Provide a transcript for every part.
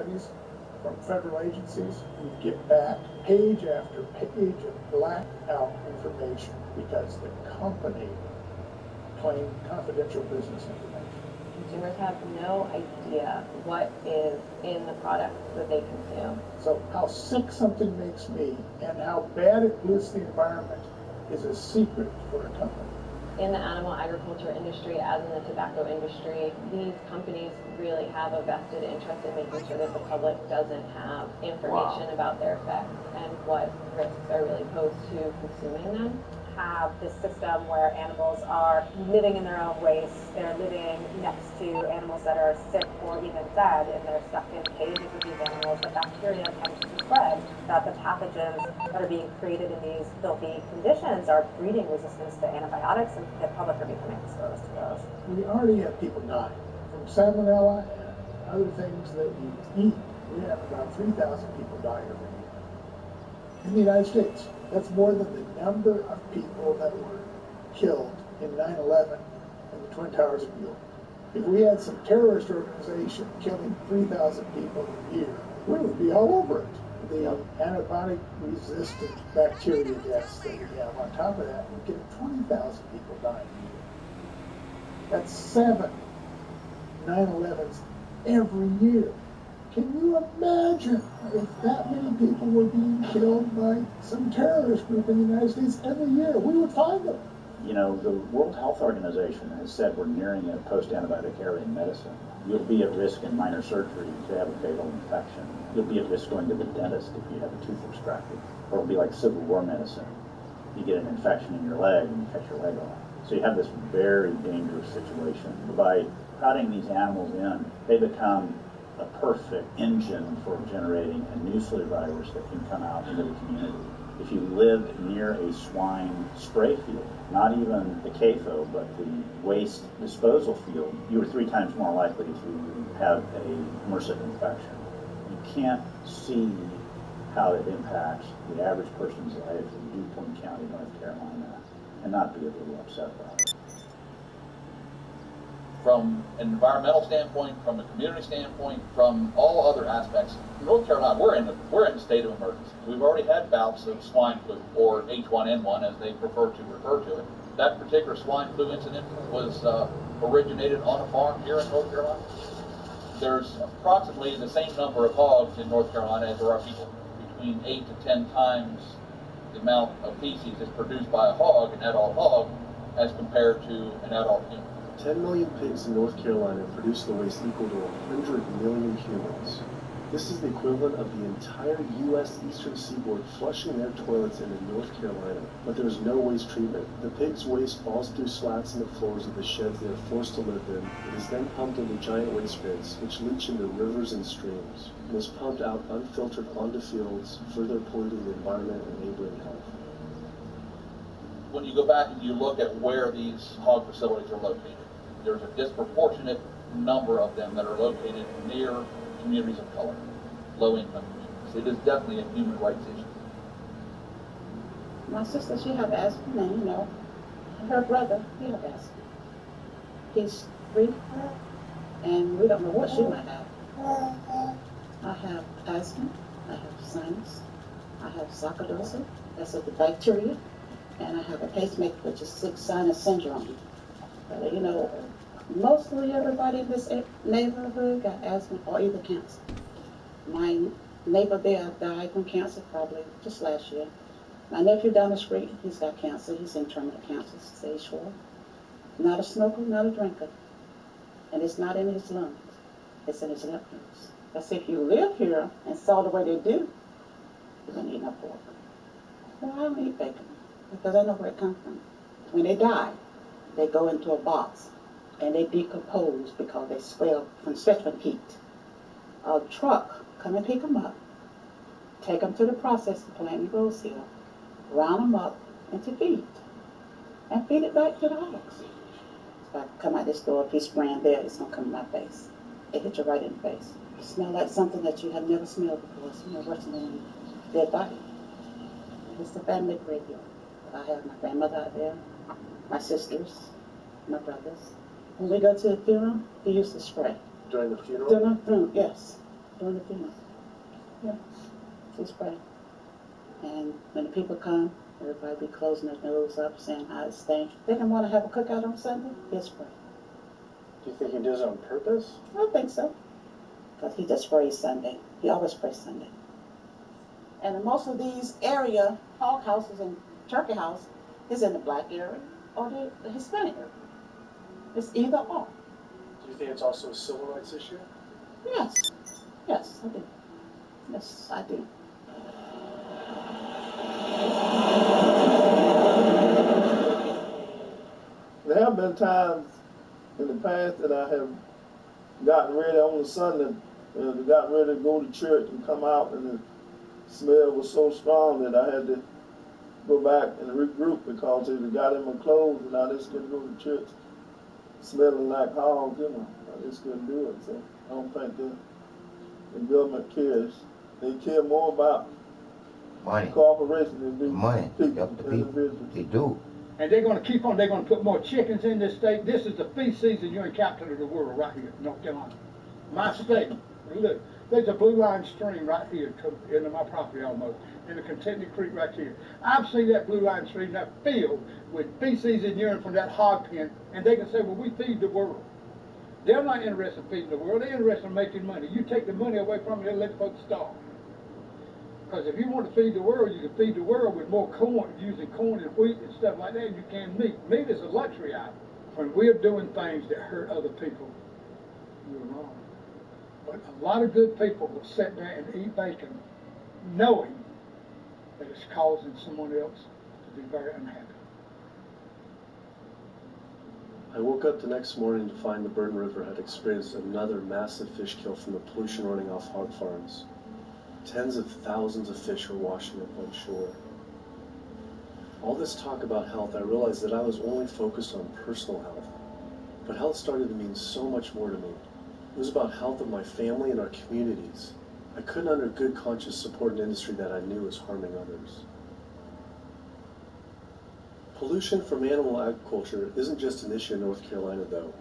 studies from federal agencies, we get back page after page of blacked out information because the company claimed confidential business information. Consumers have no idea what is in the products that they consume. So how sick something makes me and how bad it polluts the environment is a secret for a company. In the animal agriculture industry, as in the tobacco industry, these companies really have a vested interest in making sure that the public doesn't have information about their effects and what risks are really posed to consuming them. Have this system where animals are living in their own waste. They're living next to animals that are sick or even dead, and they're stuck in cages with these animals. The bacteria tends to spread, that the pathogens that are being created in these filthy conditions are breeding resistance to antibiotics, and the public are becoming exposed to those. We already have people dying from salmonella and other things that we eat. We have about 3,000 people die every year in the United States. That's more than the number of people that were killed in 9/11 in the Twin Towers of New York. If we had some terrorist organization killing 3,000 people a year, we would be all over it. The antibiotic-resistant bacteria deaths that we have on top of that, we get 20,000 people dying a year. That's 7 9/11s every year. Can you imagine if that many people were being killed by some terrorist group in the United States every year? We would find them. You know, the World Health Organization has said we're nearing a post-antibiotic era in medicine. You'll be at risk in minor surgery to have a fatal infection. You'll be at risk going to the dentist if you have a tooth extracted. Or it'll be like Civil War medicine. You get an infection in your leg and you cut your leg off. So you have this very dangerous situation. By putting these animals in, they become a perfect engine for generating a nuclear virus that can come out into the community. If you lived near a swine spray field, not even the CAFO, but the waste disposal field, you were 3 times more likely to have a MRSA infection. You can't see how it impacts the average person's life in DuPont County, North Carolina, and not be a little upset about it. From an environmental standpoint, from a community standpoint, from all other aspects, in North Carolina, we're in a state of emergency. We've already had bouts of swine flu, or H1N1 as they prefer to refer to it. That particular swine flu incident was originated on a farm here in North Carolina. There's approximately the same number of hogs in North Carolina as there are people. Between 8 to 10 times the amount of feces is produced by a hog, an adult hog, as compared to an adult human. 10 million pigs in North Carolina produce the waste equal to 100 million humans. This is the equivalent of the entire U.S. eastern seaboard flushing their toilets into North Carolina. But there is no waste treatment. The pigs' waste falls through slats in the floors of the sheds they are forced to live in. It is then pumped into giant waste bins, which leach into rivers and streams, and is pumped out unfiltered onto fields, further polluting the environment and neighboring health. When you go back and you look at where these hog facilities are located, there's a disproportionate number of them that are located near communities of color, low-income communities. It is definitely a human rights issue. My sister, she have asthma, and you know, her brother, he have asthma. He's 3, and we don't know what she might have. I have asthma, I have sinus, I have sarcoidosis, that's the bacteria, and I have a pacemaker, which is 6 sinus syndrome. You know, mostly everybody in this neighborhood got asthma or either cancer. My neighbor there died from cancer probably just last year. My nephew down the street, he's got cancer. He's in terminal cancer, stage 4. Not a smoker, not a drinker. And it's not in his lungs. It's in his lymph nodes. But if you live here and saw the way they do, you're going to eat no pork. Well, I don't eat bacon because I know where it comes from. When they die, they go into a box and they decompose because they swell from sweat heat. A truck come and pick them up, take them to the processing plant in Rose Hill, round them up into feed, and feed it back to the hogs. If I come out this door, if he's spraying there, it's going to come in my face. It hits you right in the face. You smell like something that you have never smelled before. It smells worse than a dead body. It's the family graveyard. I have my grandmother out there, my sisters, my brothers. When we go to the funeral, he used to spray. During the funeral? During the funeral, yes. during the funeral. Yeah, just pray. And when the people come, everybody be closing their nose up, saying how it stinks. They didn't want to have a cookout on Sunday. Just pray. Do you think he does it on purpose? I don't think so. Because he just prays Sunday. He always prays Sunday. And in most of these area hog houses and turkey house is in the black area or the Hispanic area. It's either or. Do you think it's also a civil rights issue? Yes. Yes, I do. Yes, I do. There have been times in the past that I have gotten ready on the Sunday, got ready to go to church and come out, and the smell was so strong that I had to go back and regroup because it got in my clothes and I just couldn't go to church smelling like hogs, you know. I just couldn't do it. So I don't think the government cares. They care more about money, corporations than do money, people, help the people. individuals. They do. And they're going to keep on, they're going to put more chickens in this state. This is the feast season. You're in capital of the world right here, North Carolina. My state. Look, there's a blue line stream right here into my property almost, in the Contentment Creek right here. I've seen that blue line stream now filled with feces and urine from that hog pen, and they can say, well, we feed the world. They're not interested in feeding the world. They're interested in making money. You take the money away from them, they'll let folks starve. Because if you want to feed the world, you can feed the world with more corn, using corn and wheat and stuff like that, and you can meat. Meat is a luxury item. When we're doing things that hurt other people, you're wrong. But a lot of good people will sit there and eat bacon knowing that it's causing someone else to be very unhappy. I woke up the next morning to find the Burton River had experienced another massive fish kill from the pollution running off hog farms. Tens of thousands of fish were washing up on shore. All this talk about health, I realized that I was only focused on personal health. But health started to mean so much more to me. It was about health of my family and our communities. I couldn't under good conscience support an industry that I knew was harming others. Pollution from animal agriculture isn't just an issue in North Carolina, though.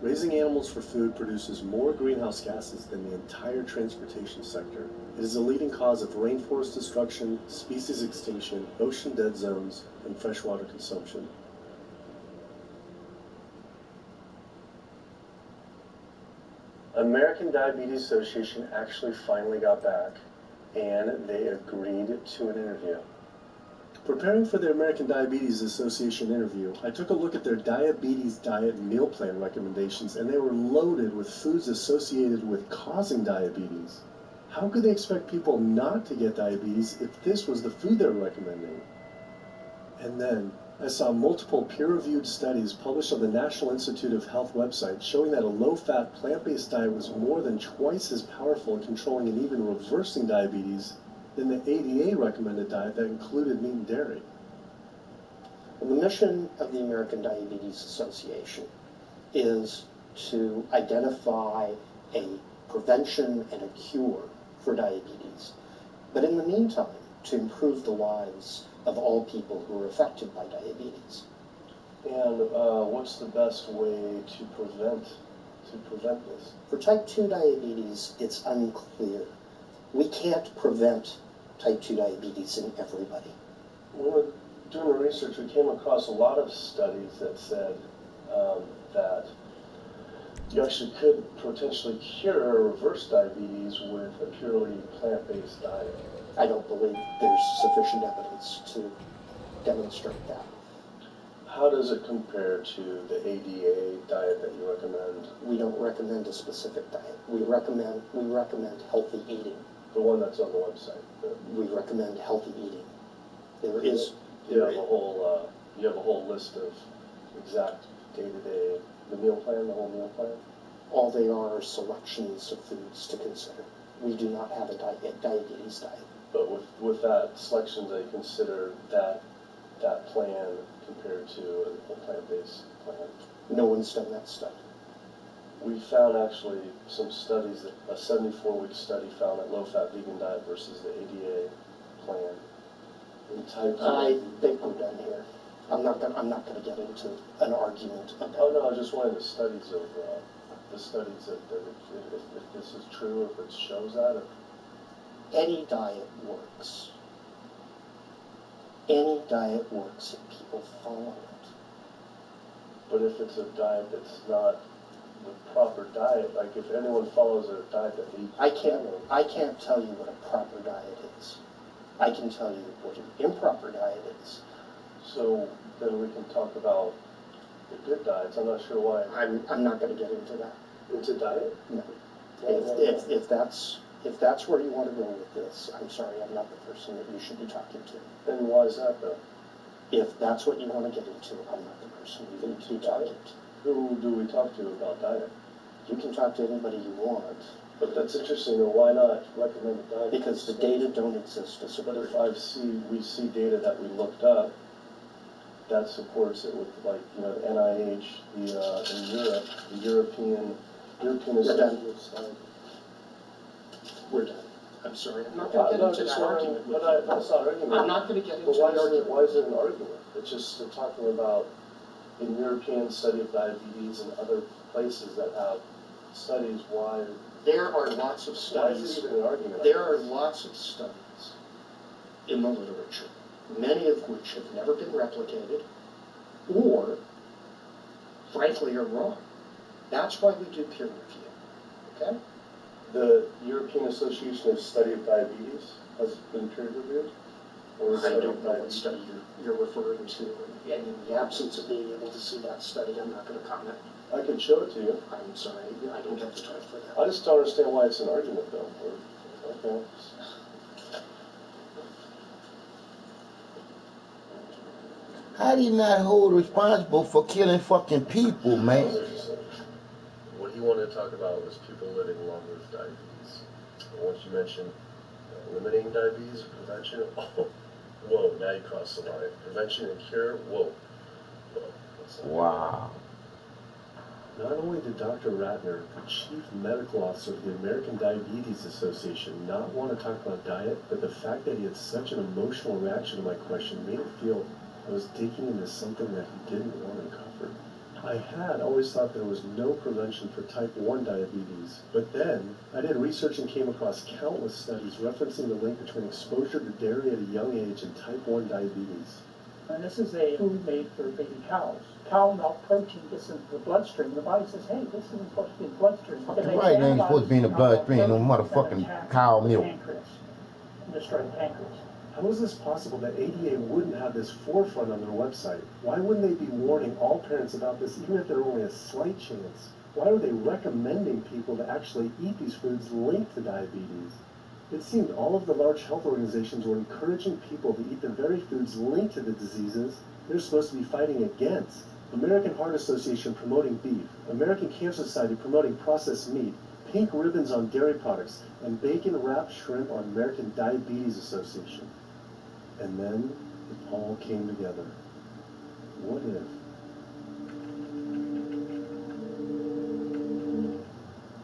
Raising animals for food produces more greenhouse gases than the entire transportation sector. It is a leading cause of rainforest destruction, species extinction, ocean dead zones, and freshwater consumption. American Diabetes Association actually finally got back, and they agreed to an interview. Preparing for the American Diabetes Association interview, I took a look at their diabetes diet meal plan recommendations, and they were loaded with foods associated with causing diabetes. How could they expect people not to get diabetes if this was the food they were recommending? And then I saw multiple peer-reviewed studies published on the National Institute of Health website showing that a low-fat, plant-based diet was more than twice as powerful in controlling and even reversing diabetes than the ADA recommended diet that included meat and dairy. Well, the mission of the American Diabetes Association is to identify a prevention and a cure for diabetes, but in the meantime, to improve the lives of all people who are affected by diabetes. And what's the best way to prevent this? For type 2 diabetes, it's unclear. We can't prevent type 2 diabetes in everybody. When we were doing our research, we came across a lot of studies that said that you actually could potentially cure or reverse diabetes with a purely plant-based diet. I don't believe there's sufficient evidence to demonstrate that. How does it compare to the ADA diet that you recommend? We don't recommend a specific diet. We recommend healthy eating. The one that's on the website. We recommend healthy eating. You have a whole list of exact day-to-day, the meal plan, the whole meal plan? All they are selections of foods to consider. We do not have a diabetes diet. But with that selection, they consider that plan compared to a plant-based plan? No one's done that study. We found actually some studies, that a 74-week study found that low-fat vegan diet versus the ADA plan. I think we're done here. I'm not gonna get into an argument about. Oh no, I just wanted the studies of the studies that if this is true, if it shows that? Or... Any diet works. Any diet works if people follow it. But if it's a diet that's not the proper diet, like if anyone follows a diet that eats... I can't tell you what a proper diet is. I can tell you what an improper diet is. So then we can talk about the good diets. I'm not sure why. I'm not going to get into that. Into diet? No. If that's where you want to go with this, I'm sorry, I'm not the person that you should be talking to. And why is that, though? If that's what you want to get into, I'm not the person you need to be talking to. Who do we talk to about diet? You can talk to anybody you want. But that's interesting, though. Why not recommend a diet? Because the data don't exist to support it. But if we see data that we looked up that supports it with, like, you know, the NIH, in Europe, the European Association. We're done. I'm sorry. I'm not going to get into that argument. But that's not an argument. I'm not going to get into that argument. Why is it an argument? It's just talking about in European study of diabetes and other places that have studies why. There are lots of studies. Why is it even an argument? There are lots of studies in the literature, many of which have never been replicated or, frankly, are wrong. That's why we do peer review. Okay? The European Association of Study of Diabetes has been peer reviewed? Or I don't know what study you're referring to. And in the absence of being able to see that study, I'm not going to comment. I can show it to you. I'm sorry, I don't have the time for that. I just don't understand why it's an argument, though. Okay. How do you not hold responsible for killing fucking people, man? What he wanted to talk about was people living longer with diabetes. And once you mentioned eliminating diabetes, prevention, oh, whoa, now you cross the line. Prevention and cure, whoa. Wow. Not only did Dr. Ratner, the Chief Medical Officer of the American Diabetes Association, not want to talk about diet, but the fact that he had such an emotional reaction to my question made it feel I was digging into something that he didn't want uncovered. I had always thought there was no prevention for type 1 diabetes, but then I did research and came across countless studies referencing the link between exposure to dairy at a young age and type 1 diabetes. And this is a food made for baby cows. Cow milk protein gets into the bloodstream. The body says, hey, this isn't supposed to be in the bloodstream. Right, it ain't supposed to be in the bloodstream, no motherfucking cow milk. Pancreas. Destroy the pancreas. How is this possible that ADA wouldn't have this forefront on their website? Why wouldn't they be warning all parents about this, even if they're only a slight chance? Why are they recommending people to actually eat these foods linked to diabetes? It seemed all of the large health organizations were encouraging people to eat the very foods linked to the diseases they're supposed to be fighting against. American Heart Association promoting beef, American Cancer Society promoting processed meat, pink ribbons on dairy products, and bacon-wrapped shrimp on American Diabetes Association. And then it all came together. What if?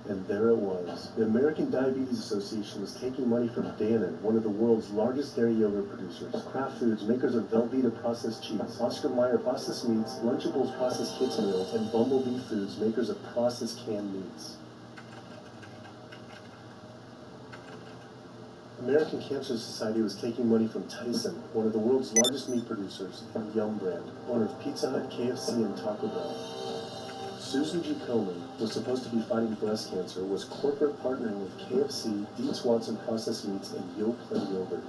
And there it was. The American Diabetes Association was taking money from Dannon, one of the world's largest dairy yogurt producers, Kraft Foods, makers of Velveeta processed cheese, Oscar Mayer processed meats, Lunchables processed kids meals, and Bumblebee Foods, makers of processed canned meats. American Cancer Society was taking money from Tyson, one of the world's largest meat producers, and Yum Brand, owner of Pizza Hut, KFC, and Taco Bell. Susan G. Komen was supposed to be fighting breast cancer, was corporate partnering with KFC, Dietz Watson Processed Meats, and Yoplait Yogurt.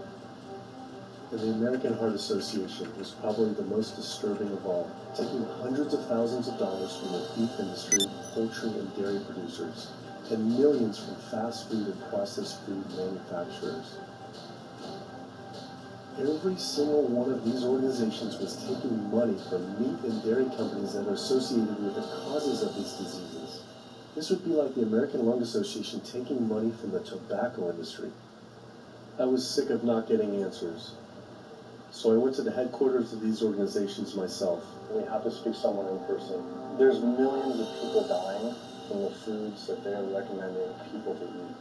And the American Heart Association was probably the most disturbing of all, taking hundreds of thousands of dollars from the beef industry, poultry, and dairy producers, and millions from fast food and processed food manufacturers. Every single one of these organizations was taking money from meat and dairy companies that are associated with the causes of these diseases. This would be like the American Lung Association taking money from the tobacco industry. I was sick of not getting answers. So I went to the headquarters of these organizations myself. We have to speak to someone in person. There's millions of people dying from the foods that they're recommending people to eat.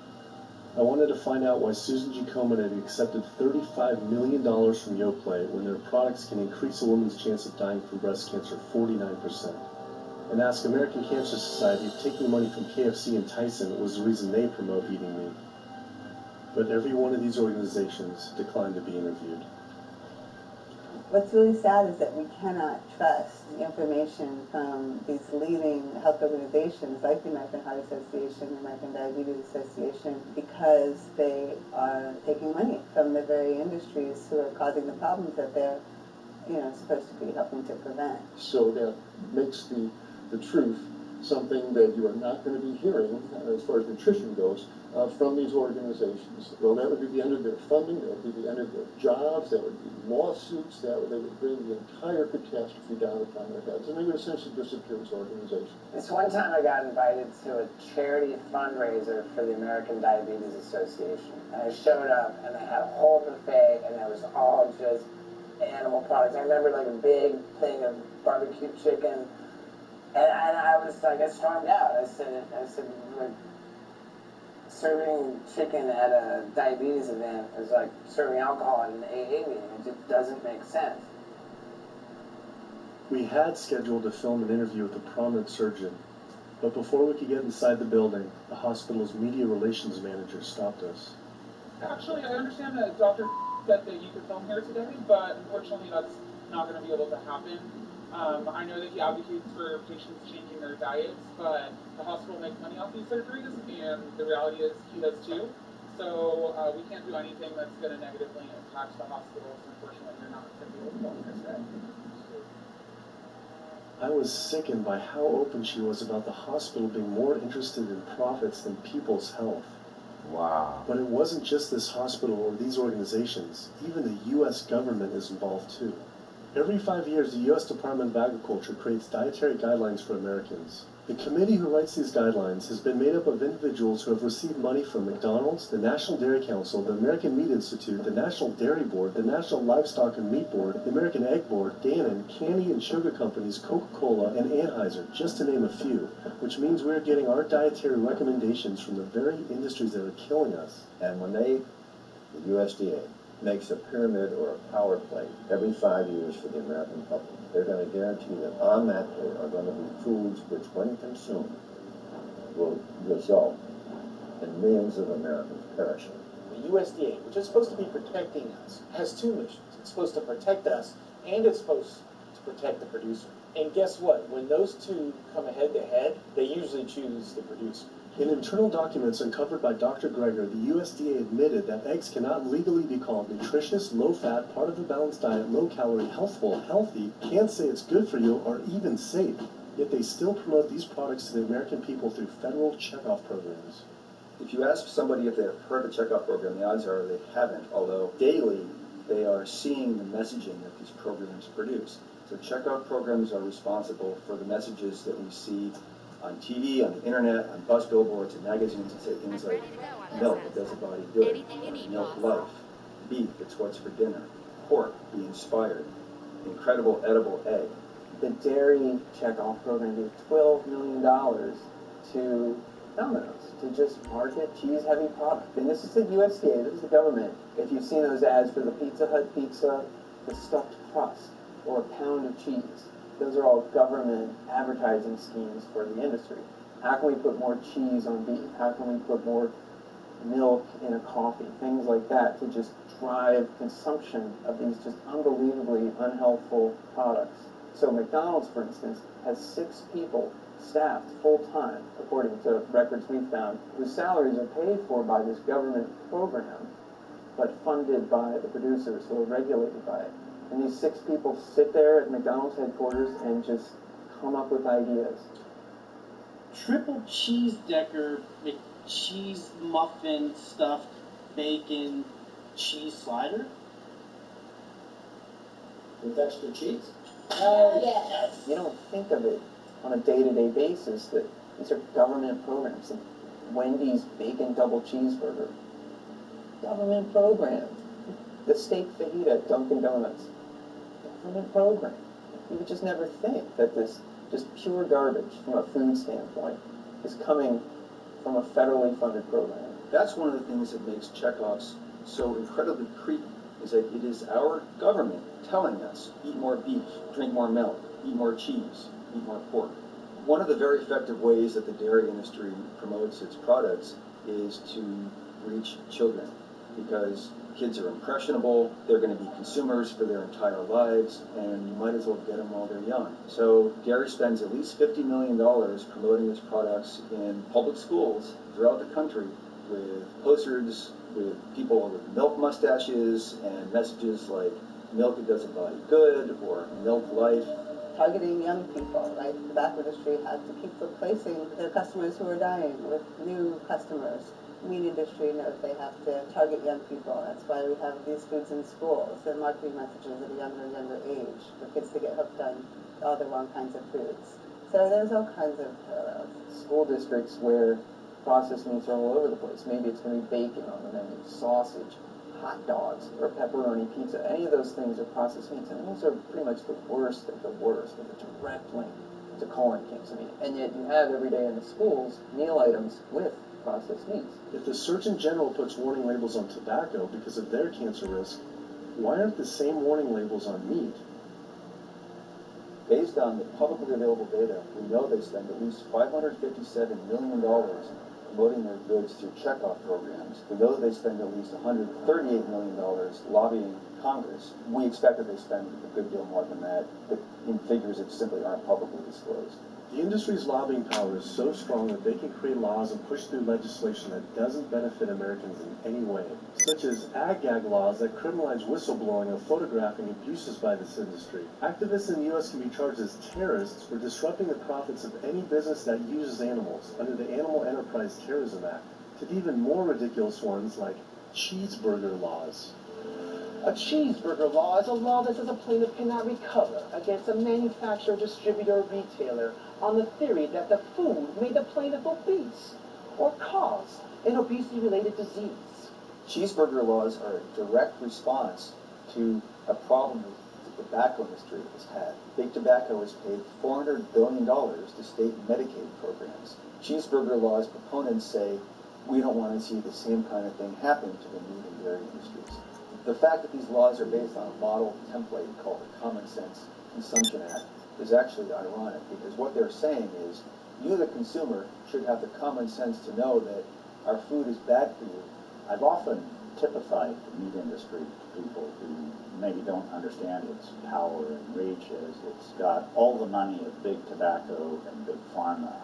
I wanted to find out why Susan G. Komen had accepted $35 million from Yoplait when their products can increase a woman's chance of dying from breast cancer 49%. and ask American Cancer Society if taking money from KFC and Tyson was the reason they promote eating meat. But every one of these organizations declined to be interviewed. What's really sad is that we cannot trust the information from these leading health organizations like the American Heart Association, the American Diabetes Association, because they are taking money from the very industries who are causing the problems that they're, supposed to be helping to prevent. So that makes the truth something that you are not going to be hearing as far as nutrition goes from these organizations. Well, that would be the end of their funding, that would be the end of their jobs, that would be lawsuits, they would bring the entire catastrophe down upon their heads, and they would essentially disappear as organizations. This one time I got invited to a charity fundraiser for the American Diabetes Association, and I showed up and they had a whole buffet and it was all just animal products. I remember like a big thing of barbecue chicken. And I was like, I stormed out. I said, like, serving chicken at a diabetes event is like serving alcohol at an AA meeting. It just doesn't make sense. We had scheduled to film an interview with a prominent surgeon, but before we could get inside the building, the hospital's media relations manager stopped us. Actually, I understand that Dr. said that you could film here today, but unfortunately that's not going to be able to happen. I know that he advocates for patients changing their diets, but the hospital makes money off these surgeries, and the reality is he does too. So we can't do anything that's going to negatively impact the hospital, so unfortunately you're not going to be able to film here today. I was sickened by how open she was about the hospital being more interested in profits than people's health. Wow. But it wasn't just this hospital or these organizations. Even the U.S. government is involved too. Every 5 years, the U.S. Department of Agriculture creates dietary guidelines for Americans. The committee who writes these guidelines has been made up of individuals who have received money from McDonald's, the National Dairy Council, the American Meat Institute, the National Dairy Board, the National Livestock and Meat Board, the American Egg Board, Dannon, candy and sugar companies, Coca-Cola, and Anheuser, just to name a few, which means we're getting our dietary recommendations from the very industries that are killing us. And when the USDA, makes a pyramid or a power plate every 5 years for the American public, they're going to guarantee that on that plate are going to be foods which, when consumed, will result in millions of Americans perishing. The USDA, which is supposed to be protecting us, has two missions. It's supposed to protect us, and it's supposed to protect the producer. And guess what? When those two come head to head, they usually choose the producer. In internal documents uncovered by Dr. Greger, the USDA admitted that eggs cannot legally be called nutritious, low-fat, part of a balanced diet, low-calorie, healthful, healthy, can't say it's good for you, or even safe. Yet they still promote these products to the American people through federal checkoff programs. If you ask somebody if they've heard of the checkoff program, the odds are they haven't, although daily they are seeing the messaging that these programs produce. So checkoff programs are responsible for the messages that we see on TV, on the internet, on bus billboards and magazines that say things like milk, it does the body good, milk life, beef, it's what's for dinner, pork, be inspired, incredible edible egg. The dairy checkoff program gave $12 million to Domino's to just market cheese-heavy products. And this is the USDA, this is the government. If you've seen those ads for the Pizza Hut pizza, the stuffed crust, or a pound of cheese, those are all government advertising schemes for the industry. How can we put more cheese on beef? How can we put more milk in a coffee? Things like that to just drive consumption of these just unbelievably unhealthful products. So McDonald's, for instance, has 6 people staffed full-time, according to records we found, whose salaries are paid for by this government program, but funded by the producers who are regulated by it. And these 6 people sit there at McDonald's headquarters and just come up with ideas. Triple cheese decker, cheese muffin, stuffed bacon, cheese slider? With extra cheese? Yes. You don't think of it on a day-to-day basis that these are government programs. And Wendy's bacon double cheeseburger, government program. The steak fajita at Dunkin' Donuts, government program. You would just never think that this just pure garbage from a food standpoint is coming from a federally funded program. That's one of the things that makes checkoffs so incredibly creepy, is that it is our government telling us, eat more beef, drink more milk, eat more cheese, eat more pork. One of the very effective ways that the dairy industry promotes its products is to reach children, because kids are impressionable, they're going to be consumers for their entire lives, and you might as well get them while they're young. So dairy spends at least $50 million promoting its products in public schools throughout the country with posters, with people with milk mustaches, and messages like milk it does a body good, or milk life. Targeting young people, right? The tobacco industry has to keep replacing their customers who are dying with new customers. The meat industry knows they have to target young people. That's why we have these foods in schools and marketing messages at a younger and younger age for kids to get hooked on all the wrong kinds of foods. So there's all kinds of parallels. School districts where processed meats are all over the place. Maybe it's going to be bacon on the menu, sausage, hot dogs, or pepperoni pizza. Any of those things are processed meats. And those are pretty much the worst of the worst with a direct link to colon cancer. And yet you have every day in the schools meal items with processed meats. If the Surgeon General puts warning labels on tobacco because of their cancer risk, why aren't the same warning labels on meat? Based on the publicly available data, we know they spend at least $557 million promoting their goods through checkoff programs. We know that they spend at least $138 million lobbying Congress. We expect that they spend a good deal more than that, but in figures that simply aren't publicly disclosed. The industry's lobbying power is so strong that they can create laws and push through legislation that doesn't benefit Americans in any way, such as ag-gag laws that criminalize whistleblowing or photographing abuses by this industry. Activists in the U.S. can be charged as terrorists for disrupting the profits of any business that uses animals under the Animal Enterprise Terrorism Act, to even more ridiculous ones like cheeseburger laws. A cheeseburger law is a law that says a plaintiff cannot recover against a manufacturer, distributor, or retailer on the theory that the food made the plaintiff obese or caused an obesity-related disease. Cheeseburger laws are a direct response to a problem that the tobacco industry has had. Big Tobacco has paid $400 billion to state Medicaid programs. Cheeseburger laws proponents say, we don't want to see the same kind of thing happen to the meat and dairy industries. The fact that these laws are based on a model template called the Common Sense Consumption Act is actually ironic, because what they're saying is, you, the consumer, should have the common sense to know that our food is bad for you. I've often typified the meat industry to people who maybe don't understand its power and reach as it's got all the money of big tobacco and big pharma,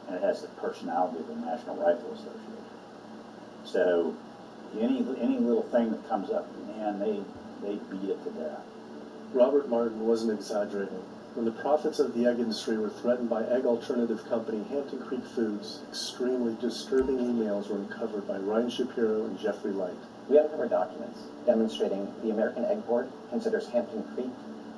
and it has the personality of the National Rifle Association. So any little thing that comes up, man, they beat it to death. Robert Martin wasn't exaggerating. When the profits of the egg industry were threatened by egg alternative company Hampton Creek Foods, extremely disturbing emails were uncovered by Ryan Shapiro and Jeffrey Light. We uncovered documents demonstrating the American Egg Board considers Hampton Creek,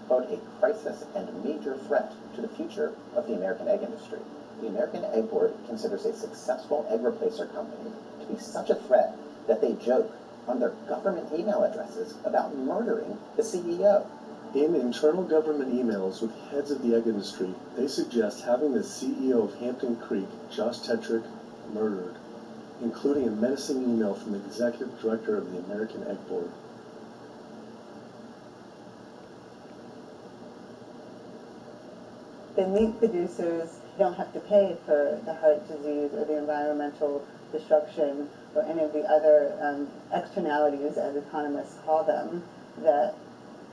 quote, a crisis and major threat to the future of the American egg industry. The American Egg Board considers a successful egg replacer company to be such a threat that they joke on their government email addresses about murdering the CEO. In internal government emails with heads of the egg industry, they suggest having the CEO of Hampton Creek, Josh Tetrick, murdered, including a menacing email from the executive director of the American Egg Board. The meat producers don't have to pay for the heart disease or the environmental destruction or any of the other externalities, as economists call them, that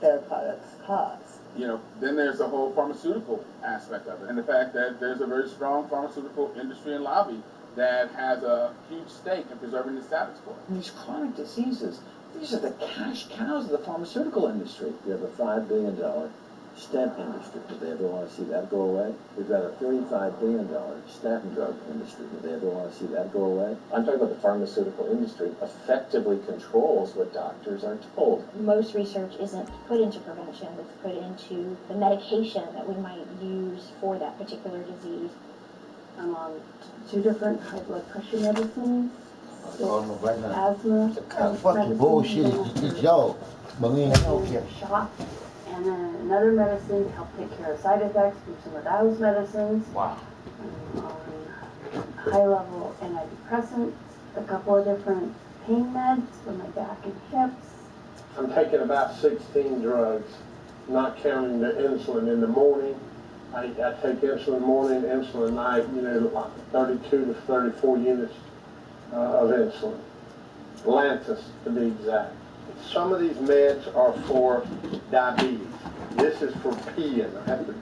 their products cause. You know, then there's the whole pharmaceutical aspect of it, and the fact that there's a very strong pharmaceutical industry and lobby that has a huge stake in preserving the status quo. These chronic diseases, these are the cash cows of the pharmaceutical industry. We have a $5 billion stent industry. Would they ever want to see that go away? We've got a $35 billion statin drug industry. Would they ever want to see that go away? I'm talking about the pharmaceutical industry effectively controls what doctors are told. Most research isn't put into prevention, it's put into the medication that we might use for that particular disease. I'm on 2 different high blood pressure medicines, asthma, What kind of fucking bullshit is y'all? But we ain't healthcare. Shot, and then another medicine to help take care of side effects from some of those medicines. Wow. I'm on high-level antidepressants, a couple of different pain meds for my back and hips. I'm taking about 16 drugs, not counting the insulin in the morning I take insulin in the morning, insulin at night, you know, like 32 to 34 units of insulin. Lantus, to be exact. Some of these meds are for diabetes. This is for peeing. I have to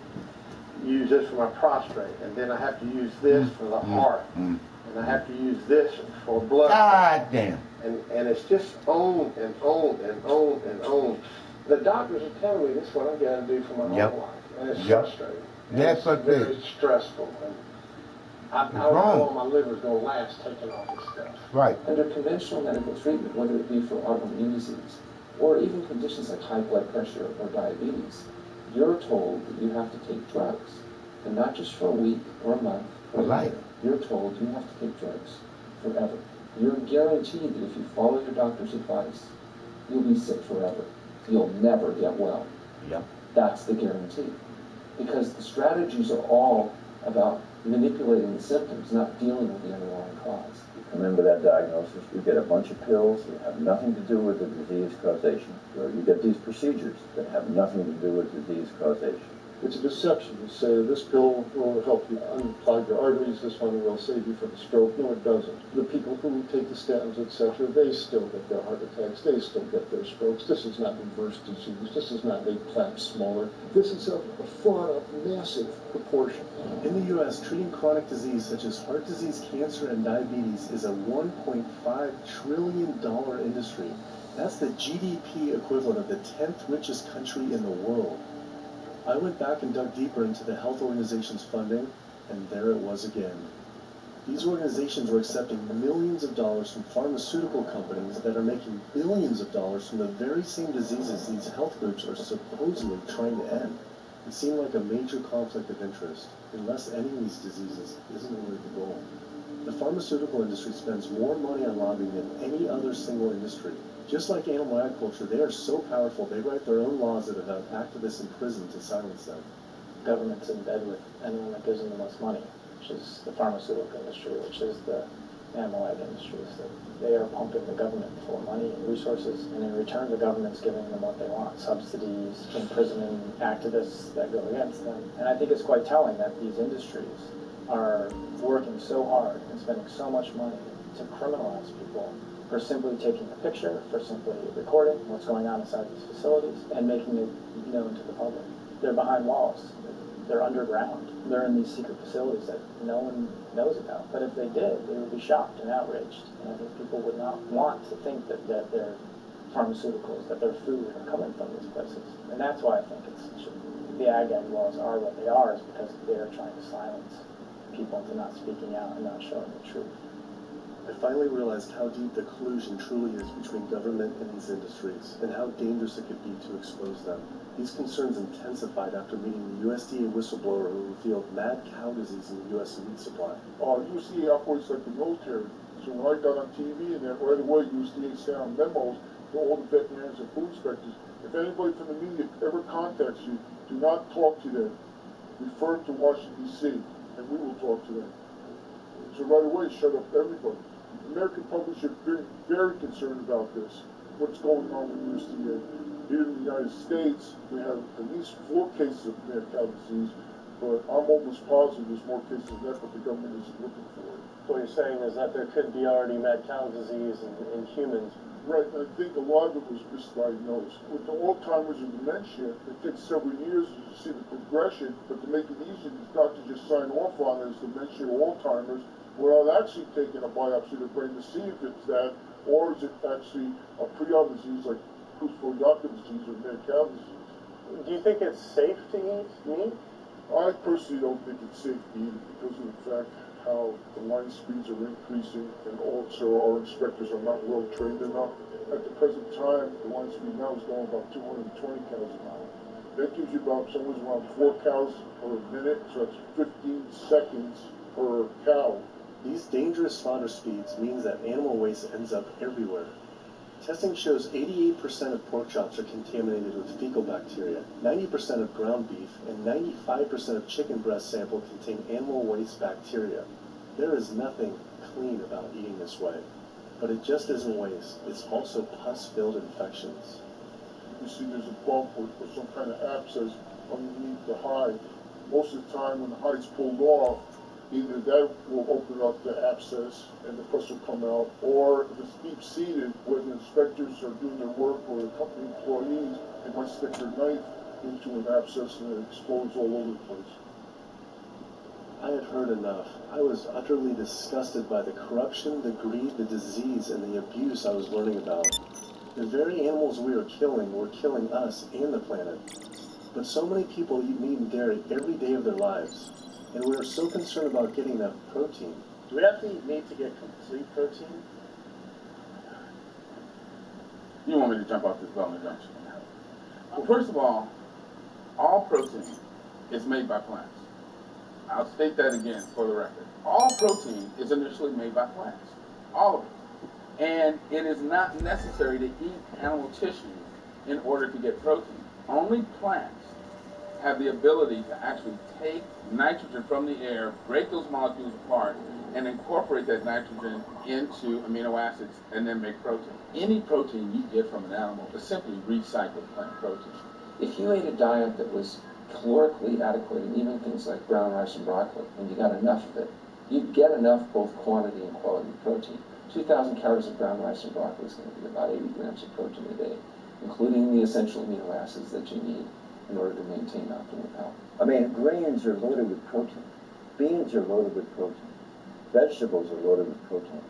use this for my prostate, and then I have to use this for the heart, and I have to use this for blood. God damn. And it's just on and on and on and on. The doctors are telling me this is what I got to do for my whole life, and it's frustrating. That's what they. Very stressful. And I don't know how long my liver's going to last taking all this stuff. Right. Under conventional medical treatment, whether it be for autoimmune disease or even conditions like high blood pressure or diabetes, you're told that you have to take drugs, and not just for a week or a month or a year. You're told you have to take drugs forever. You're guaranteed that if you follow your doctor's advice, you'll be sick forever. You'll never get well. Yep. That's the guarantee. Because the strategies are all about manipulating the symptoms, not dealing with the underlying cause. Remember that diagnosis, you get a bunch of pills that have nothing to do with the disease causation, or you get these procedures that have nothing to do with disease causation. It's a deception to say this pill will help you unclog your arteries, this one will save you from a stroke. No, it doesn't. The people who take the statins, etc., they still get their heart attacks, they still get their strokes. This does not reverse disease. This does not make plaques smaller. This is a fraud of massive proportion. In the U.S., treating chronic disease such as heart disease, cancer, and diabetes is a $1.5 trillion industry. That's the GDP equivalent of the 10th richest country in the world. I went back and dug deeper into the health organizations' funding, and there it was again. These organizations were accepting millions of dollars from pharmaceutical companies that are making billions of dollars from the very same diseases these health groups are supposedly trying to end. It seemed like a major conflict of interest. Unless ending these diseases isn't really the goal. The pharmaceutical industry spends more money on lobbying than any other single industry. Just like animal agriculture, they are so powerful they write their own laws that have had activists in prison to silence them. Government's in bed with anyone that gives them the most money, which is the pharmaceutical industry, which is the animal ag industries. They are pumping the government for money and resources, and in return the government's giving them what they want, subsidies, imprisoning activists that go against them. And I think it's quite telling that these industries are working so hard and spending so much money to criminalize people for simply taking a picture, for simply recording what's going on inside these facilities and making it known to the public. They're behind walls. They're underground. They're in these secret facilities that no one knows about. But if they did, they would be shocked and outraged. And I think people would not want to think that their pharmaceuticals, that their food are coming from these places. And that's why I think the ag laws are what they are, is because they're trying to silence people into not speaking out and not showing the truth. I finally realized how deep the collusion truly is between government and these industries, and how dangerous it could be to expose them. These concerns intensified after meeting the USDA whistleblower who revealed mad cow disease in the U.S. meat supply. USDA operates like the military. So when I got on TV, and then right away USDA sent out memos to all the veterinarians and food inspectors. If anybody from the media ever contacts you, do not talk to them. Refer to Washington, D.C., and we will talk to them. So right away, shut up everybody. American public are very concerned about this, what's going on with USDA. Here in the United States, we have at least 4 cases of mad cow disease, but I'm almost positive there's more cases than that, but the government isn't looking for it. So what you're saying is that there could be already mad cow disease in humans. Right, and I think a lot of it was misdiagnosed. With the Alzheimer's and dementia, it takes several years to see the progression, but to make it easy, these doctors just sign off on it as dementia or Alzheimer's, without actually taking a biopsy of the brain to see if it's that, or is it actually a prion disease like Creutzfeldt-Jakob disease or mad cow disease. Do you think it's safe to eat meat? I personally don't think it's safe to eat it because of the fact how the line speeds are increasing and also our inspectors are not well trained enough. At the present time, the line speed now is going about 220 cows an hour. That gives you about somewhere around 4 cows per minute, so that's 15 seconds per cow. These dangerous slaughter speeds means that animal waste ends up everywhere. Testing shows 88% of pork chops are contaminated with fecal bacteria, 90% of ground beef, and 95% of chicken breast sample contain animal waste bacteria. There is nothing clean about eating this way. But it just isn't waste, it's also pus-filled infections. You see there's a bump or some kind of abscess underneath the hide. most of the time when the hide's pulled off, either that will open up the abscess and the pus will come out, or if it's deep-seated, when the inspectors are doing their work or the company employees, they might stick their knife into an abscess and it explodes all over the place. I had heard enough. I was utterly disgusted by the corruption, the greed, the disease, and the abuse I was learning about. The very animals we were killing us and the planet. But so many people eat meat and dairy every day of their lives, and we are so concerned about getting enough protein. Do we have to eat meat to get complete protein? You want me to jump off this bone, don't you? Well, first of all protein is made by plants. I'll state that again for the record. All protein is initially made by plants. All of it. And it is not necessary to eat animal tissue in order to get protein. Only plants have the ability to actually take nitrogen from the air, break those molecules apart, and incorporate that nitrogen into amino acids and then make protein. Any protein you get from an animal is simply recycled plant protein. If you ate a diet that was calorically adequate, and even things like brown rice and broccoli, and you got enough of it, you'd get enough both quantity and quality protein. 2,000 calories of brown rice and broccoli is going to be about 80 grams of protein a day, including the essential amino acids that you need in order to maintain optimal health. I mean, grains are loaded with protein. Beans are loaded with protein. Vegetables are loaded with protein.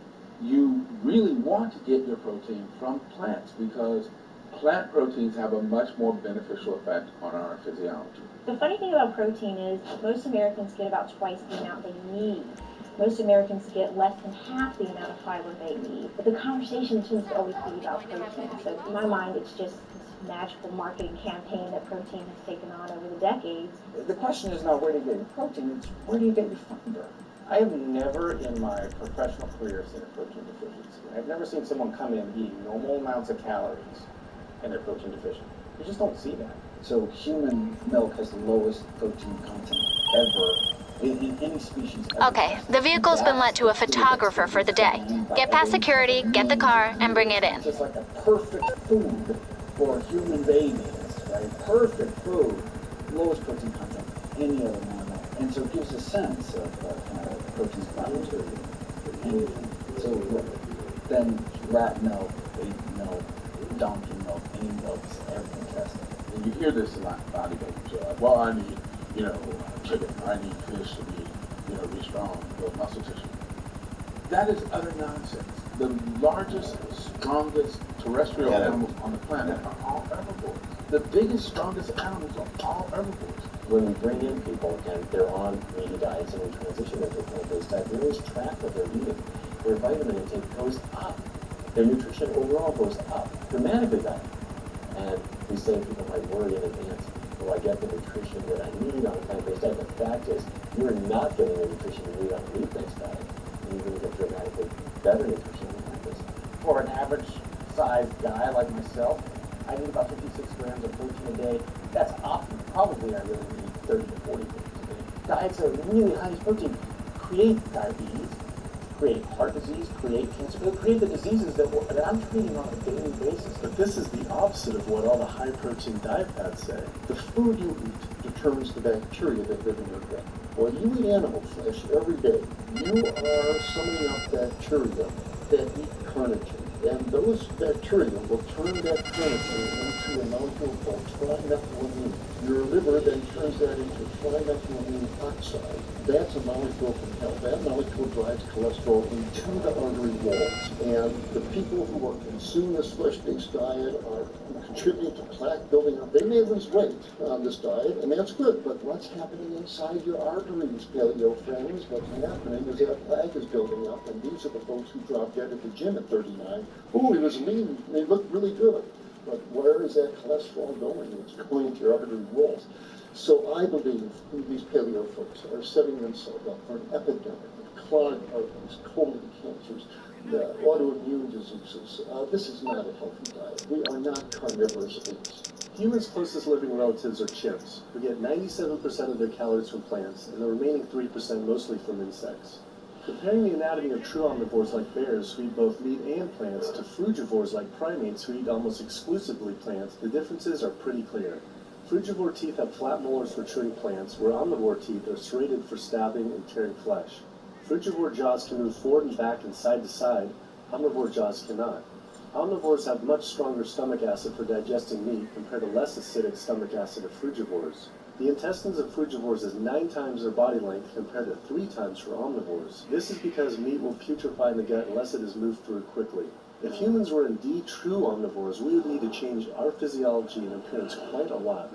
You really want to get your protein from plants because plant proteins have a much more beneficial effect on our physiology. The funny thing about protein is most Americans get about twice the amount they need. Most Americans get less than half the amount of fiber they need. But the conversation tends to always be about protein. So in my mind, it's just this magical marketing campaign that protein has taken on over the decades. The question is not where do you get your protein, it's where do you get your fiber? I have never in my professional career seen a protein deficiency. I've never seen someone come in eating normal amounts of calories and they're protein deficient. You just don't see that. So human milk has the lowest protein content ever in any species ever. Okay, the vehicle's been lent to a photographer for the day. Get past security, get the car, and bring it in. It's just like a perfect food for human babies, right? Perfect food, lowest protein content any other mammal. And so it gives a sense of kind of protein's boundary for anything. So then rat milk, baby milk, donkey milk, any milk is everything tested. And you hear this a lot in bodybuilding. Well, I need, chicken. I need fish to be strong, build muscle tissue. That is utter nonsense. The largest, strongest terrestrial animals on the planet are all herbivores. The biggest, strongest animals are all herbivores. When we bring in people and they're on meaty diets and we transition into a plant-based diet, we lose track of their eating. Their vitamin intake goes up. Their nutrition overall goes up, dramatically better. And we say people might worry in advance, will I get the nutrition that I need on a plant-based diet? The fact is, you're not getting the nutrition you need on a meat-based diet. And you're going to get dramatically better nutrition on plant-based. For an average-sized guy like myself, I need about 56 grams of protein a day. That's optimal. Probably I really need 30 to 40 grams a day. Diets that are really high in protein create diabetes, create heart disease, create cancer, they create the diseases that I'm treating on a daily basis. But this is the opposite of what all the high-protein diet fads say. The food you eat determines the bacteria that live in your gut. When you eat animal flesh every day, you are summoning up bacteria that eat carnitine. And those bacteria will turn that carnitine into a molecule called trimethylamine. Your liver then turns that into trimethylamine oxide. That's a molecule from hell. That molecule drives cholesterol into the artery walls. And the people who are consuming this flesh-based diet are contributing to plaque building up. They may lose weight on this diet, and that's good, but what's happening inside your arteries, paleo friends? What's happening is that plaque is building up, and these are the folks who drop dead at the gym at 39. Oh, he was lean, they looked really good. But where is that cholesterol going? It's going to your artery walls. So I believe these paleo folks are setting themselves up for an epidemic of clogged arteries, colon cancers, the autoimmune diseases. This is not a healthy diet. We are not carnivorous apes. Humans' closest living relatives are chimps, who get 97% of their calories from plants, and the remaining 3% mostly from insects. Comparing the anatomy of true omnivores like bears, who eat both meat and plants, to frugivores like primates, who eat almost exclusively plants, the differences are pretty clear. Frugivore teeth have flat molars for chewing plants, where omnivore teeth are serrated for stabbing and tearing flesh. Frugivore jaws can move forward and back and side to side. Omnivore jaws cannot. Omnivores have much stronger stomach acid for digesting meat compared to less acidic stomach acid of frugivores. The intestines of frugivores is 9 times their body length compared to 3 times for omnivores. This is because meat will putrefy in the gut unless it is moved through quickly. If humans were indeed true omnivores, we would need to change our physiology and appearance quite a lot.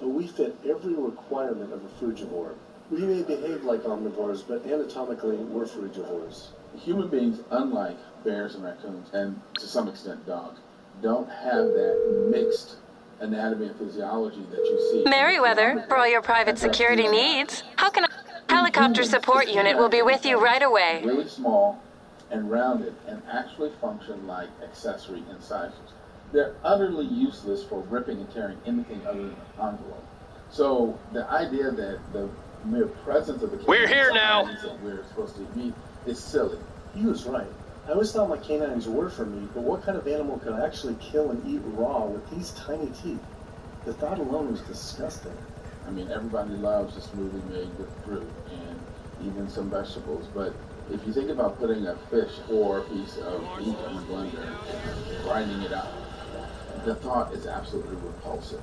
But we fit every requirement of a frugivore. We may behave like omnivores, but anatomically, we're frugivores. Human beings, unlike bears and raccoons, and to some extent dogs, don't have that mixed anatomy and physiology that you see. Merriweather, for all your private security needs. How can a helicopter support unit will be with you right away? Really small and rounded and actually function like accessory incisors. They're utterly useless for ripping and tearing anything other than an envelope. So the idea that the mere presence of the We're here now. That we're supposed to eat meat is silly. He was right. I always thought my canines were for meat, but what kind of animal could I actually kill and eat raw with these tiny teeth? The thought alone was disgusting. I mean, everybody loves a smoothie made with fruit and even some vegetables, but if you think about putting a fish or a piece of meat in a blender and grinding it up, the thought is absolutely repulsive.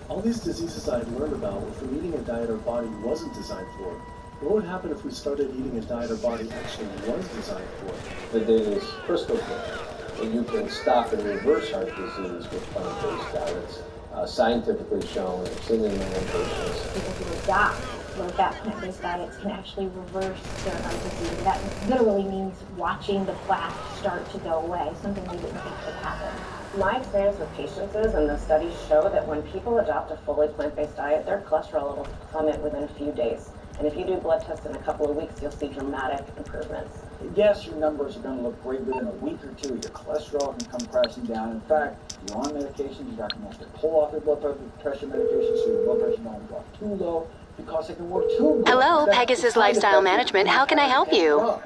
All these diseases I had learned about were from eating a diet our body wasn't designed for. What would happen if we started eating a diet our body actually was designed for? The data is crystal clear that you can stop and reverse heart disease with plant-based diets. Scientifically shown, seen in man patients. People who adopt low-fat plant-based diets can actually reverse their heart disease. That literally means watching the plaque start to go away, something we didn't think would happen. My experience with patients is, and the studies show, that when people adopt a fully plant-based diet, their cholesterol levels plummet within a few days. And if you do blood tests in a couple of weeks, you'll see dramatic improvements. Yes, your numbers are going to look great within a week or two. Your cholesterol can come crashing down. In fact, you're on medications, you're not going to have to pull off your blood pressure medication so your blood pressure don't drop too low because it can work too good. Hello, Pegasus Lifestyle Management. How can I help you?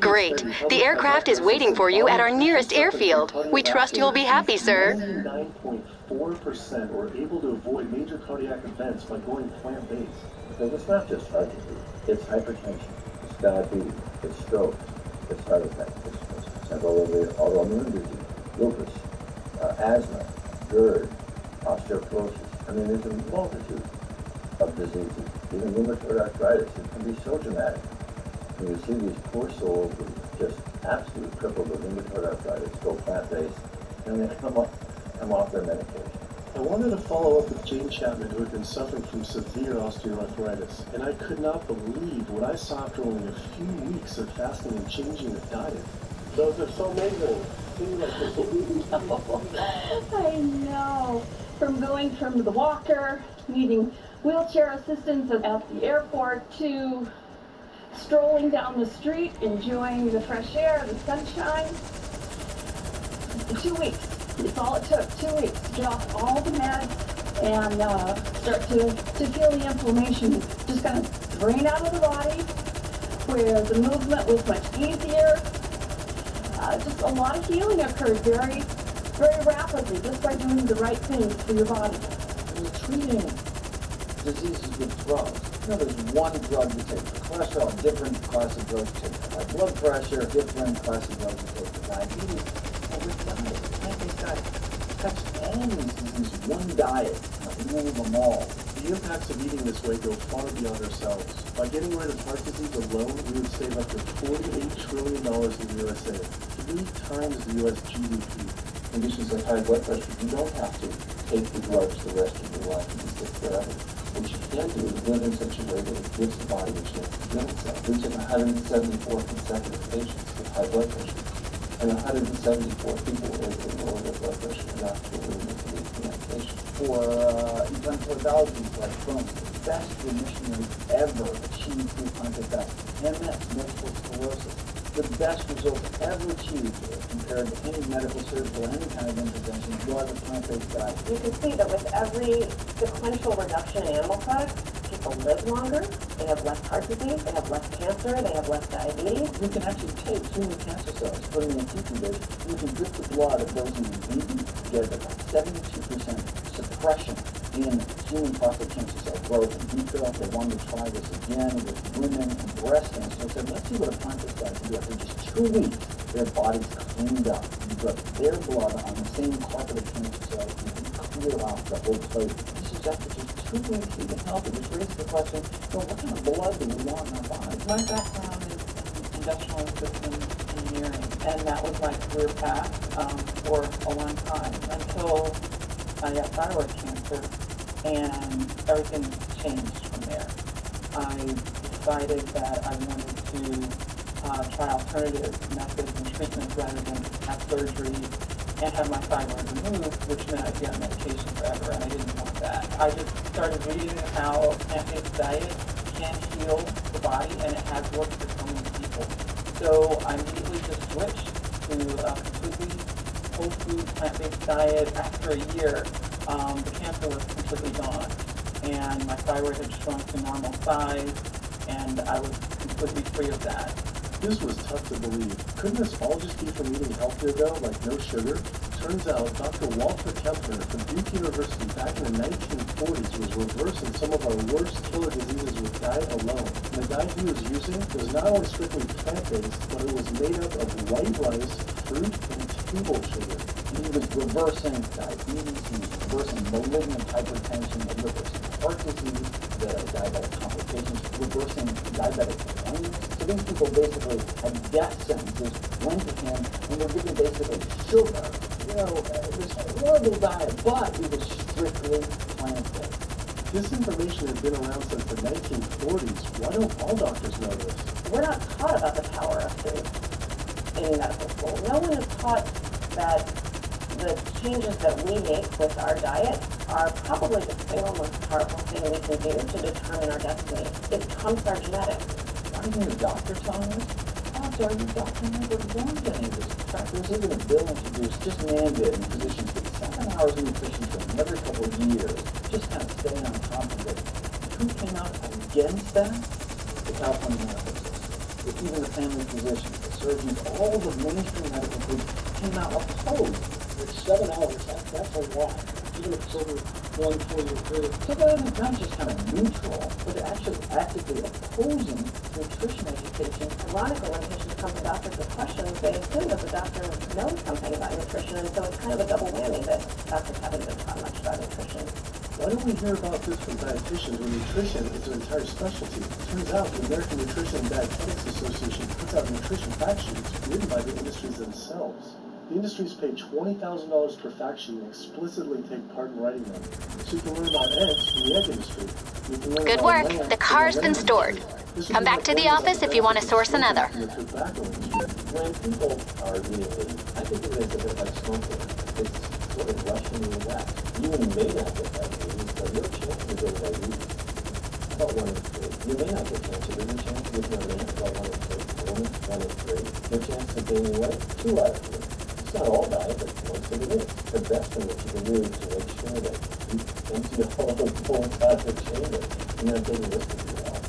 Great. The aircraft is waiting for you at our nearest airfield. We trust you'll be happy, sir. 9.4% were able to avoid major cardiac events by going plant-based. Because it's not just heart disease. It's hypertension, it's diabetes, it's stroke, it's heart attack, it's several of the autoimmune disease, lupus, asthma, GERD, osteoporosis. I mean, there's a multitude of diseases. Even rheumatoid arthritis, it can be so dramatic. When you see these poor souls who just absolutely crippled with rheumatoid arthritis, go plant-based, and they come off their medication. I wanted to follow up with Jane Chapman, who had been suffering from severe osteoarthritis, and I could not believe what I saw after only a few weeks of fasting and changing the diet. Those are so amazing. I know. From going from the walker, needing wheelchair assistance at the airport, to strolling down the street, enjoying the fresh air, the sunshine. 2 weeks. It's all it took, 2 weeks to get off all the meds and start to feel the inflammation just kind of drain out of the body, where the movement was much easier. Just a lot of healing occurred very, very rapidly just by doing the right things for your body. When you're treating diseases with drugs, you know, there's one drug you take for cholesterol, different class of drugs you take for high blood pressure, different class of drugs you take for diabetes. And with diet, plant-based diet, that's all these diseases, one diet, many of them all. The impacts of eating this way go far beyond ourselves. By getting rid of heart disease alone, we would save up to $48 trillion in the USA, 3 times the US GDP. Conditions like high blood pressure, you don't have to take the drugs the rest of your life and be sick forever. What you can do is live in such a way that it gives the body a chance to heal itself. We took 174 consecutive patients with high blood pressure, and 174 people were able to lower their blood pressure enough to eliminate the medication. For inflammatory bowel disease like Crohn's, the best remission rate ever achieved through plant-based diet. MS, multiple sclerosis, the best results ever achieved compared to any medical, surgical, any kind of intervention was a plant-based diet. You can see that with every sequential reduction in animal products, people live longer, they have less heart disease, they have less cancer, they have less diabetes. We can actually take human cancer cells, put them in a petri dish, you can drip the blood of those who are beaten, get about 72% suppression in human prostate cancer cell growth in vitro. They wanted to try this again with women and breast cancer. They said, let's see what a plant-based diet can do. After just 2 weeks, their bodies cleaned up. You put their blood on the same carpet of cancer cells, you can clear off the whole plate. This is after just 2 weeks eating healthy, which raises the question, well, what kind of blood do we want in our bodies? My background is in industrial systems engineering, and that was my career path for a long time until I got thyroid cancer, and everything changed from there. I decided that I wanted to try alternative methods and treatments rather than have surgery and have my thyroid removed, which meant I'd be on medication forever, and I didn't want that. I just started reading how a plant-based diet can heal the body, and it has worked for so many people. So I immediately just switched to a completely whole food plant-based diet. After a year, the cancer was completely gone, and my thyroid had shrunk to normal size, and I was completely free of that. This was tough to believe. Couldn't this all just be from eating healthier though, like no sugar? Turns out Dr. Walter Kempner from Duke University back in the 1940s was reversing some of our worst killer diseases with diet alone. And the diet he was using was not only strictly plant-based, but it was made up of white rice, fruit, and table sugar. He was reversing diabetes, he was reversing malignant hypertension, reversing heart disease, the diabetic complications, reversing diabetic blindness. So these people basically had death sentences, went to him, and were given basically sugar. You know, this horrible diet, but it was strictly plant-based. This information had been around since the 1940s. Why don't all doctors know this? We're not taught about the power of food in medical school. No one is taught that the changes that we make with our diet are probably the single most powerful thing we can do to determine our destiny. It trumps our genetics. Why didn't your doctor tell us? Also, your doctor never warned any of this. In fact, there was even a bill introduced just mandating physicians get 7 hours of nutrition training every couple of years, just kind of staying on top of it. Who came out against that? The California medical system. Even the family physicians, the surgeons, all the mainstream medical groups came out opposed. It's 7 hours, that's a lot. Even if it's over 1 4-year period. So that isn't not just kind of neutral, but they're actually actively opposing nutrition education. Ironically, when patients come to doctors with questions, they assume that the doctor knows something about nutrition, and so it's kind of a double whammy that doctors haven't been taught much about nutrition. Why don't we hear about this from dietitians when nutrition is an entire specialty? It turns out the American Nutrition and Dietetics Association puts out nutrition fact sheets written by the industries themselves. The industries pay $20,000 per fact sheet and explicitly take part in writing them. So you can learn about eggs from the egg industry. You can learn Good about work. land The car's been stored. Come back to the office if you want to source another. When people are eating meat, I think of it as a bit like smoking. It's sort of Russian roulette. You may not get diabetes, but your chance of getting diabetes is about 1 in 3. You may not get cancer, but your chance of getting a man is about 1 in 3. Woman, 1 in 3. Your chance of gaining weight, 2 out of 3. It's not all diet, but most of it is. The best thing that you can do is to make sure that you empty all the whole plastic chamber and you're not taking risks with your health.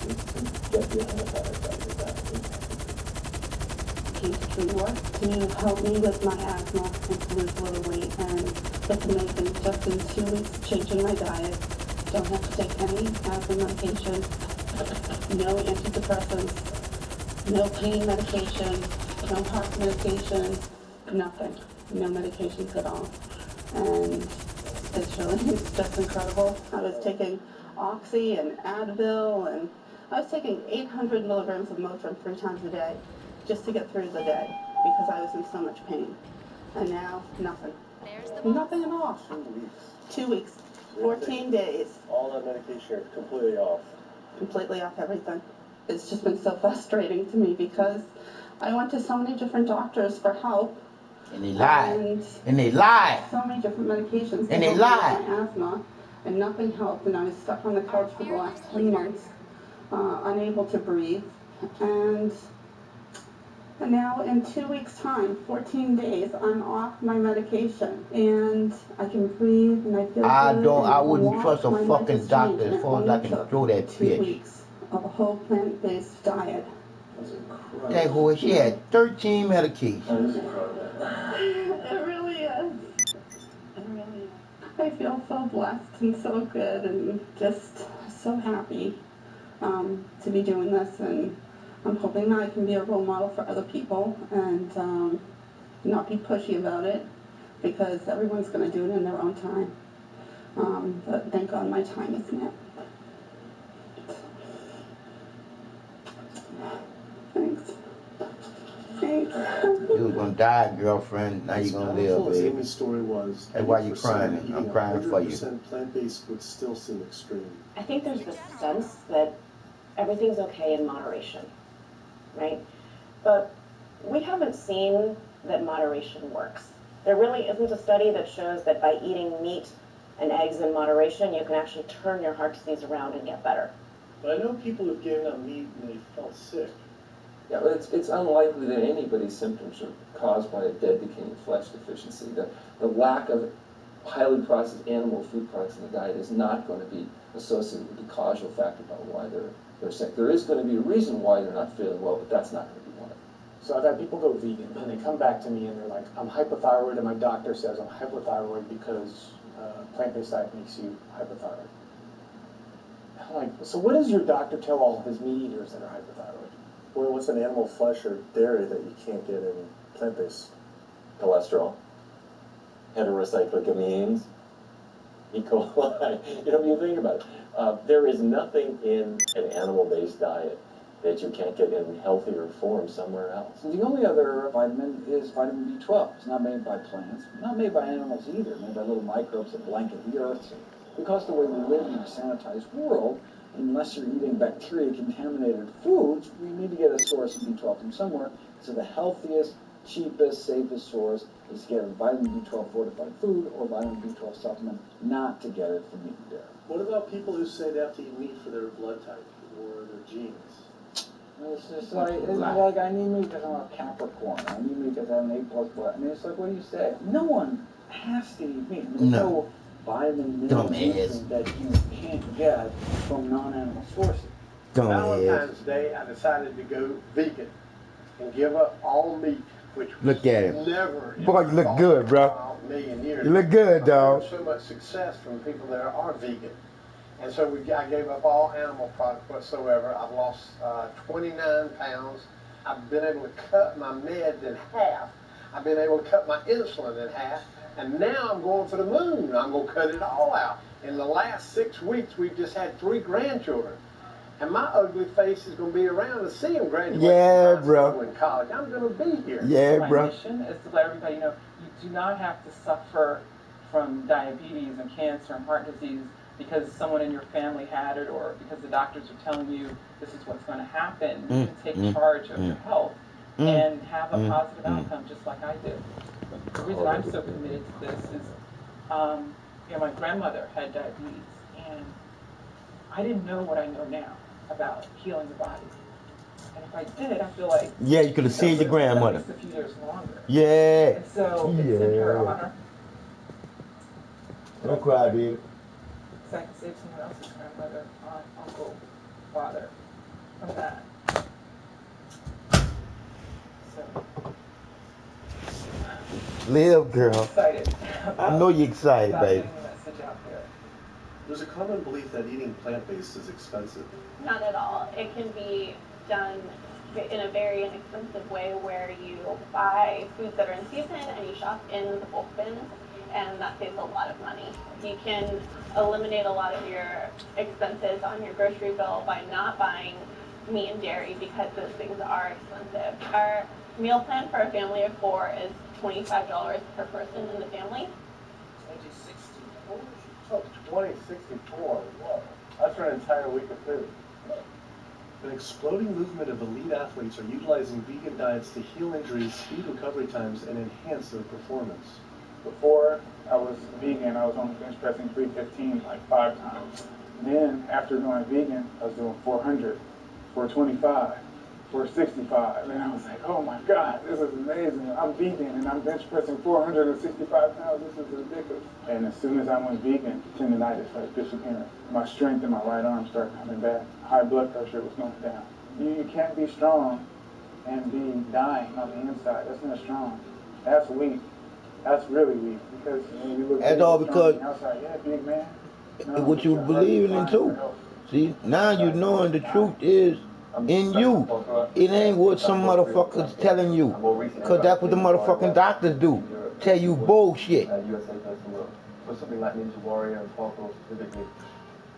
Is to get the antibiotics out of your diet. Came to True North to help me with my asthma and to lose a little weight, and it's amazing. Just in 2 weeks, changing my diet. Don't have to take any asthma medication, no antidepressants, no pain medication, no heart medication, nothing. No medications at all. And it's really just incredible. I was taking Oxy and Advil, and I was taking 800 milligrams of Motrin 3 times a day just to get through the day because I was in so much pain. And now, nothing. Nothing at all. 2 weeks. 2 weeks. 14 days. All that medication is completely off. Completely off everything. It's just been so frustrating to me because I went to so many different doctors for help. And they lie. And they lie. So many different medications. And they lie. My asthma, and nothing helped. And I was stuck on the couch for the last 10 months, unable to breathe. And now in 2 weeks' time, 14 days, I'm off my medication, and I can breathe, and I feel good. I wouldn't trust a fucking doctor as far as I can throw that 2 bitch. weeks of a whole plant-based diet. That whore, she had 13 medications. It really is. It really is. I I feel so blessed and so good and just so happy to be doing this, and I'm hoping that I can be a role model for other people and not be pushy about it, because everyone's going to do it in their own time. But thank God my time is now. Thanks. Thanks. You was gonna die, girlfriend. Now you're gonna live, As baby. Amy's story was, That's why you're 80% crying. eating I'm crying for you. 100% plant-based would still seem extreme. I think there's this sense that everything's okay in moderation, right? But we haven't seen that moderation works. There really isn't a study that shows that by eating meat and eggs in moderation, you can actually turn your heart disease around and get better. But I know people who've given up meat and they felt sick. Yeah, but it's unlikely that anybody's symptoms are caused by a dead, decaying flesh deficiency. The lack of highly processed animal food products in the diet is not going to be associated with the causal factor about why they're sick. There is going to be a reason why they're not feeling well, but that's not going to be one of them. So I've had people go vegan, and they come back to me and they're like, I'm hypothyroid, and my doctor says I'm hypothyroid because plant-based diet makes you hypothyroid. I'm like, so what does your doctor tell all of his meat eaters that are hypothyroid? Well, what's an animal flesh or dairy that you can't get in plant-based? Cholesterol, heterocyclic amines, E. coli. You think about it. There is nothing in an animal-based diet that you can't get in healthier form somewhere else. The only other vitamin is vitamin B12. It's not made by plants, not made by animals either, made by little microbes that blanket the earth. Because the way we live in a sanitized world, unless you're eating bacteria-contaminated foods, we need to get a source of B12 from somewhere. So the healthiest, cheapest, safest source is to get a vitamin B12 fortified food or vitamin B12 supplement, not to get it from meat and dairy. What about people who say they have to eat meat for their blood type or their genes? It's just like I need meat because I'm a Capricorn. I need meat because I have an A+ blood. I mean, it's like, what do you say? No one has to eat meat. There's no vitamin, mineral, nutrient that you can't get from non-animal sources. Valentine's Day, I decided to go vegan and give up all meat, which Look at him. never. Boy, you look good, bro. A million years. You look good, dog. There's so much success from people that are vegan. And so I gave up all animal products whatsoever. I've lost 29 pounds. I've been able to cut my meds in half. I've been able to cut my insulin in half. And now I'm going for the moon. I'm going to cut it all out. In the last 6 weeks, we've just had 3 grandchildren. And my ugly face is going to be around to see them graduate Yeah, from bro. in college. I'm going to be here. Yeah, My bro. mission is to let everybody know you do not have to suffer from diabetes and cancer and heart disease because someone in your family had it or because the doctors are telling you this is what's going to happen. You can take charge of your health and have a positive outcome just like I did. The reason I'm so committed to this is, my grandmother had diabetes, and I didn't know what I know now about healing the body. And if I did, I feel like Yeah, you could have seen your grandmother. at least a few years longer. Yeah. And so it's in her honor. Don't cry, baby. So I can save someone else's grandmother, aunt, uncle, father from that. So Live, girl. excited. I know you're excited, about baby. getting the message out there. There's a common belief that eating plant-based is expensive. Not at all. It can be done in a very inexpensive way where you buy foods that are in season and you shop in the bulk bins, and that saves a lot of money. You can eliminate a lot of your expenses on your grocery bill by not buying meat and dairy because those things are expensive. Our meal plan for a family of 4 is $25 per person in the family. 2064. Whoa. That's for an entire week of food. An exploding movement of elite athletes are utilizing vegan diets to heal injuries, speed recovery times, and enhance their performance. Before I was vegan, I was only bench pressing 315 like 5 times. And then after going vegan, I was doing 400, 425, 465. And I was like, oh my God, this is amazing. I'm vegan and I'm bench pressing 465 pounds. This is ridiculous. And as soon as I went vegan, tendonitis started disappearing. My strength in my right arm started coming back. High blood pressure was going down. You can't be strong and be dying on the inside. That's not strong. That's weak. That's really weak because you look That's big all and strong because on the outside. Yeah, big man. No, what but you your heart is believing in crying for too. help. See, now you knowing the truth is in you. It ain't what some motherfuckers telling you. Cause that's what the motherfucking doctors do. Tell you bullshit. USA person will. For something like Ninja Warrior and Parkour specifically,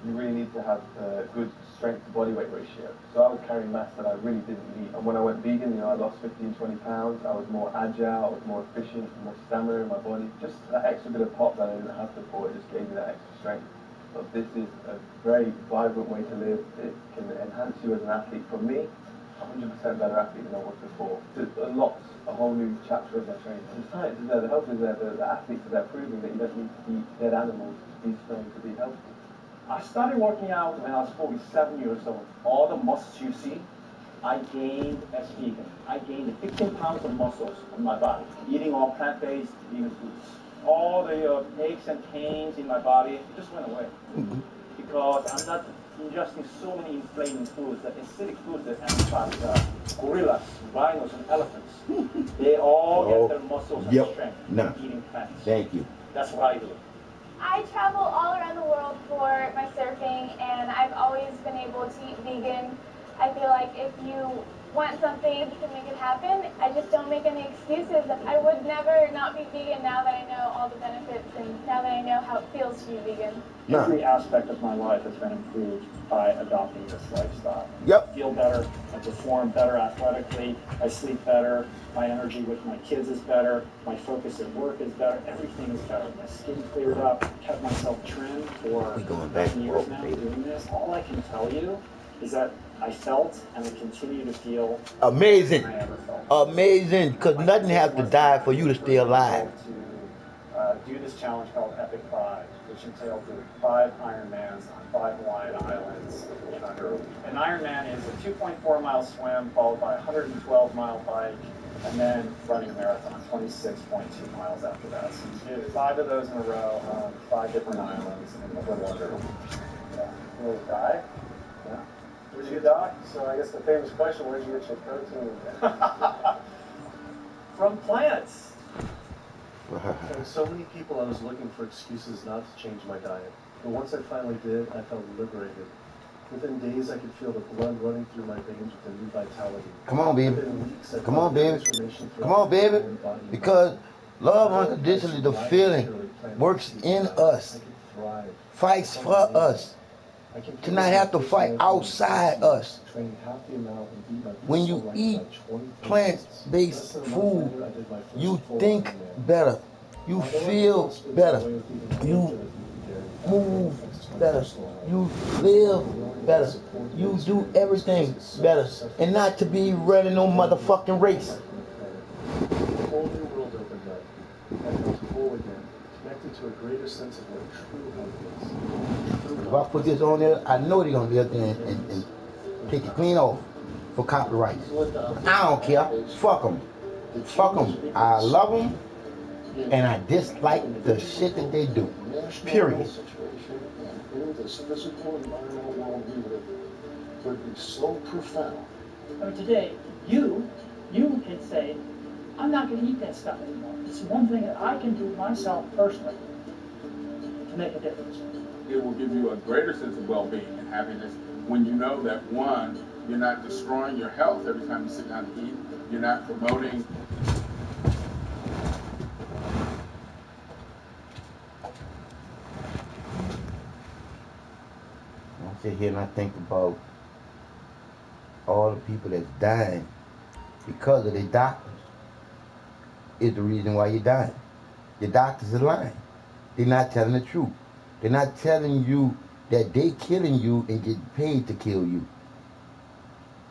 you really need to have a good strength to body weight ratio. So I was carrying mass that I really didn't need. And when I went vegan, I lost 15, 20 pounds. I was more agile, I was more efficient, more stamina in my body. Just that extra bit of pop that I didn't have before, it just gave me that extra strength. But this is a very vibrant way to live. It can enhance you as an athlete. For me, 100% better athlete than I was before. It unlocks a whole new chapter of my training. The science is there, the health is there, the athletes are there proving that you don't need to eat dead animals to be strong, to be healthy. I started working out when I was 47 years old. All the muscles you see, I gained as vegan. I gained 15 pounds of muscles on my body, eating all plant-based vegan foods. All the aches and pains in my body, it just went away. Because I'm not ingesting so many inflaming foods, the acidic foods that animals, gorillas, rhinos, and elephants. They all get their muscles and strength from eating plants. Thank you. That's what I do. I travel all around the world for my surfing, and I've always been able to eat vegan. I feel like if you want something, you can make it happen. I just don't make any excuses. I would never not be vegan now that I know all the benefits and now that I know how it feels to be vegan. Every aspect of my life has been improved by adopting this lifestyle. Yep. I feel better, I perform better athletically, I sleep better, my energy with my kids is better, my focus at work is better, everything is better. My skin cleared up, kept myself trimmed for 7 years now doing this. All I can tell you is that I felt and I continue to feel amazing. than I ever felt. Amazing. Because nothing has to die for you to stay alive. To do this challenge called Epic 5, which entailed doing 5 Ironmans on 5 Hawaiian islands in under a week. An Ironman is a 2.4-mile swim followed by a 112-mile bike, and then running a marathon, 26.2 miles after that. So you do 5 of those in a row on 5 different islands in a little under a week. Yeah. You will die? Yeah. Where'd you die? So I guess the famous question, where'd you get your protein? From plants. And so many people, I was looking for excuses not to change my diet. But once I finally did, I felt liberated. Within days, I could feel the blood running through my veins with a new vitality. Come on, baby. Within weeks, I Come on, felt baby. transformation Come on, throughout baby. my body. Because love unconditionally, the feeling works in us, fights for us, to not have to fight outside us. When you eat plant-based food, you think better, you feel better, you move better, you live better, you do everything better, and not to be running no motherfucking race. A whole new world opened up. I felt whole again, connected to a greater sense of what true health is. If I put this on there, I know they're gonna be up there and take it clean off for copyright. I don't care. Fuck them. Fuck them. I love them, and I dislike the shit that they do. Period. In this physical environmental world we live in would be so profound. Today, you can say, I'm not going to eat that stuff anymore. It's one thing that I can do myself personally to make a difference. It will give you a greater sense of well-being and happiness when you know that, one, you're not destroying your health every time you sit down to eat. You're not promoting I sit here and I think about all the people that's dying because of their doctors. Is the reason why you're dying. Your doctors are lying. They're not telling the truth. They're not telling you that they killing you and get paid to kill you.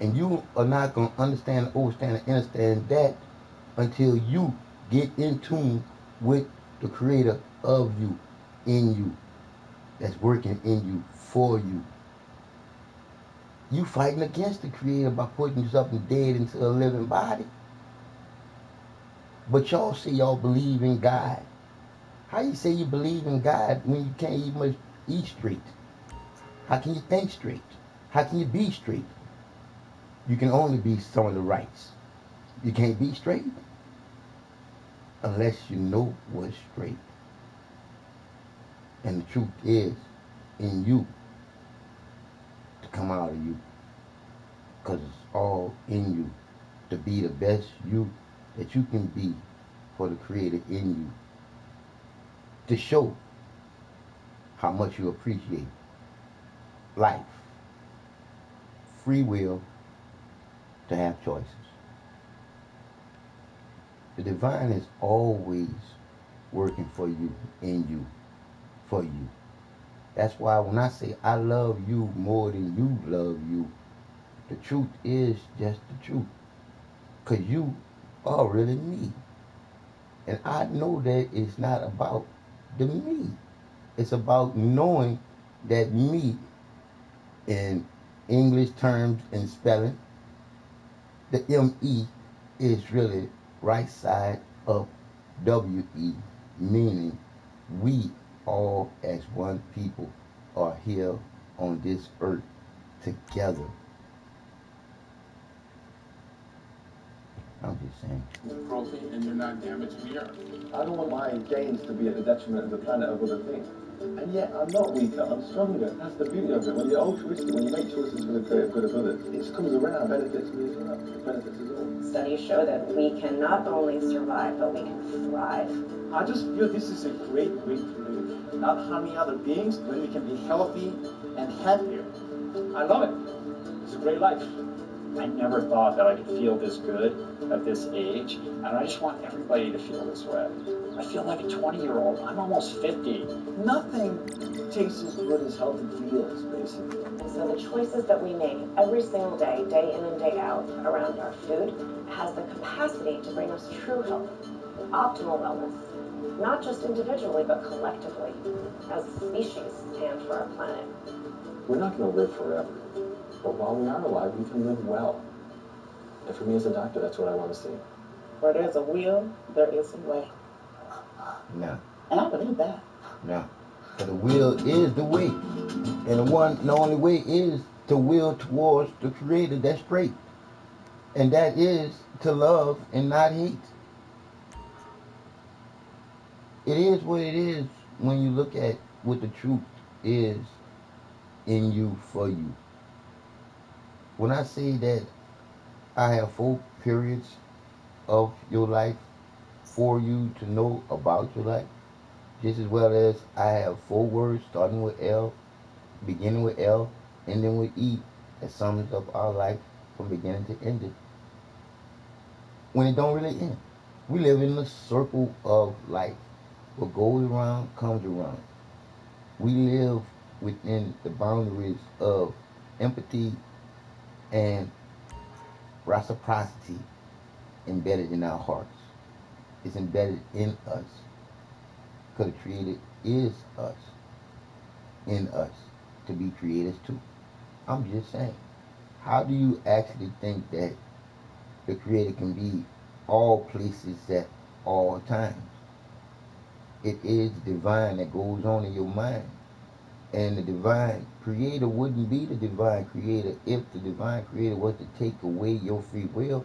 And you are not going to understand, overstand, and understand that until you get in tune with the creator of you, in you, that's working in you, for you. You fighting against the creator by putting yourself dead into a living body. But y'all say y'all believe in God. How you say you believe in God when you can't even eat straight? How can you think straight? How can you be straight? You can only be some of the rights. You can't be straight. unless you know what's straight. And the truth is in you to come out of you. Because it's all in you to be the best you that you can be for the Creator in you. To show how much you appreciate life, free will, to have choices. The divine is always working for you, in you, for you. That's why when I say I love you more than you love you, the truth is just the truth. Because you are really me. And I know that it's not about the me. It's about knowing that me, in English terms and spelling, the M-E is really right side up W-E, meaning we all as one people are here on this earth together. I'm just saying. Cruelty, and you're not damaging the earth. I don't want my gains to be at the detriment of the planet of other things. And yet, I'm not weaker, I'm stronger. That's the beauty of it. When you're altruistic, when you make choices for the greater good of others, it comes around, benefits me as well. It benefits us all. Studies show that we can not only survive, but we can thrive. I just feel this is a great way to live. Not harming other beings, when we can be healthy and happier. I love it. It's a great life. I never thought that I could feel this good at this age, and I just want everybody to feel this way. I feel like a 20-year-old. I'm almost 50. Nothing tastes as good as healthy feels, basically. And so the choices that we make every single day, day in and day out, around our food, has the capacity to bring us true health, optimal wellness, not just individually, but collectively, as a species and for our planet. We're not going to live forever. But while we are alive, we can live well. And for me as a doctor, that's what I want to see. Where there's a will, there is a way. No. And I believe that. No. For the will is the way. And the only way is to will towards the Creator that's straight. And that is to love and not hate. It is what it is when you look at what the truth is in you, for you. When I say that I have 4 periods of your life for you to know about your life, just as well as I have 4 words starting with L, beginning with L, ending with E, that sums up our life from beginning to ending. When it don't really end. We live in a circle of life. What goes around comes around. We live within the boundaries of empathy and reciprocity embedded in our hearts. It's embedded in us. Because the Creator is us. In us. To be creators too. I'm just saying. How do you actually think that the Creator can be all places at all times? It is divine that goes on in your mind. And the divine Creator wouldn't be the divine Creator if the divine Creator was to take away your free will.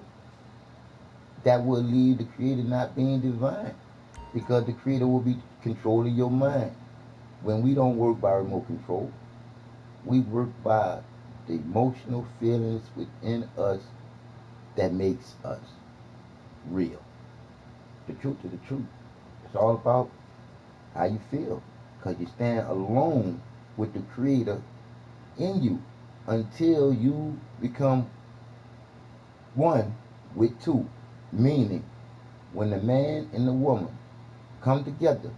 That would leave the Creator not being divine, because the Creator will be controlling your mind. When we don't work by remote control, we work by the emotional feelings within us that makes us real. The truth is the truth. It's all about how you feel, because you stand alone with the Creator in you until you become one with 2. Meaning, when the man and the woman come together,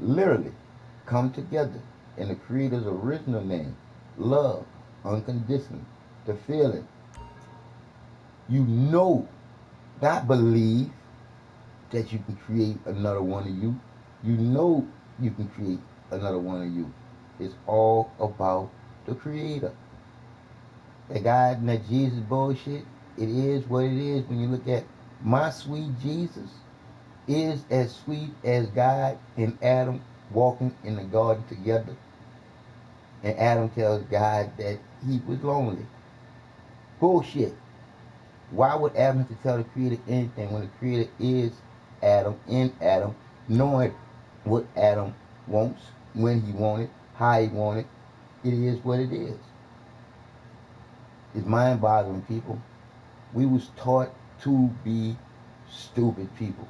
literally come together in the Creator's original name, love, unconditional, the feeling, you know, not believe that you can create another one of you. You know you can create another one of you. It's all about the Creator. That God and that Jesus bullshit, it is what it is. When you look at my sweet Jesus, is as sweet as God and Adam walking in the garden together. And Adam tells God that he was lonely. Bullshit. Why would Adam have to tell the Creator anything when the Creator is Adam in Adam, knowing what Adam wants, when he wants it, how he wants it. It is what it is. It's mind-boggling, people. We was taught to be stupid people.